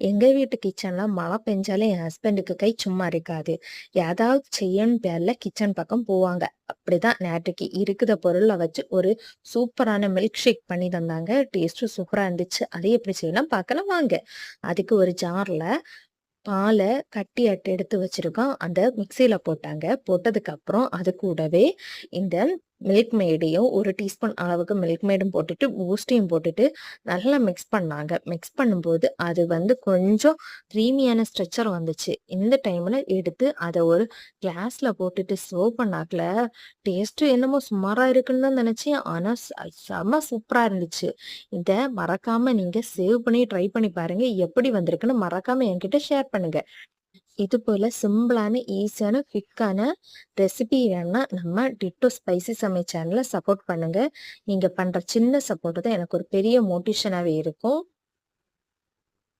எங்க வீட்டு கிச்சன்ல மழை பெஞ்சாலே என் ஹஸ்பண்டுக்கு கை சும்மா இருக்காது. ஏதாவது செய்யணும் பேர்ல கிச்சன் பக்கம் போவாங்க. அப்படிதான் நேற்றுக்கு இருக்குத பொருளை வச்சு ஒரு சூப்பரான மில்க் ஷேக் பண்ணி தந்தாங்க. டேஸ்ட்டும் சூப்பரா இருந்துச்சு. அதை எப்படி செய்யலாம் பார்க்கலாம் வாங்க. அதுக்கு ஒரு ஜார்ல பாலை கட்டி எடுத்து வச்சிருக்கோம். அந்த மிக்சியில போட்டாங்க. போட்டதுக்கு அப்புறம் அது கூடவே இந்த மில்க் மேடையும் ஒரு டீஸ்பூன் அளவுக்கு மில்க் மேடும் போட்டுட்டு பூஸ்டையும் போட்டுட்டு நல்லா மிக்ஸ் பண்ணாங்க. மிக்ஸ் பண்ணும்போது அது கொஞ்சம் க்ரீமியான ஸ்ட்ரெச்சர் வந்துச்சு. இந்த டைம்ல எடுத்து அதை ஒரு கிளாஸ்ல போட்டுட்டு சர்வ் பண்ணாக்கல டேஸ்ட் என்னமோ சுமாரா இருக்குன்னு தான் நினைச்சேன். ஆனா செம சூப்பரா இருந்துச்சு. இதை மறக்காம நீங்க சேவ் பண்ணி ட்ரை பண்ணி பாருங்க. எப்படி வந்திருக்குன்னு மறக்காம என்கிட்ட ஷேர் பண்ணுங்க. இது போல சிம்பிளான ஈஸியான குவிக்கான ரெசிபி வேணா நம்ம டிட்டோ ஸ்பைசி சமையல் சேனலை சப்போர்ட் பண்ணுங்க. நீங்க பண்ற சின்ன சப்போர்ட் தான் எனக்கு ஒரு பெரிய மோட்டிவேஷனாவே இருக்கும்.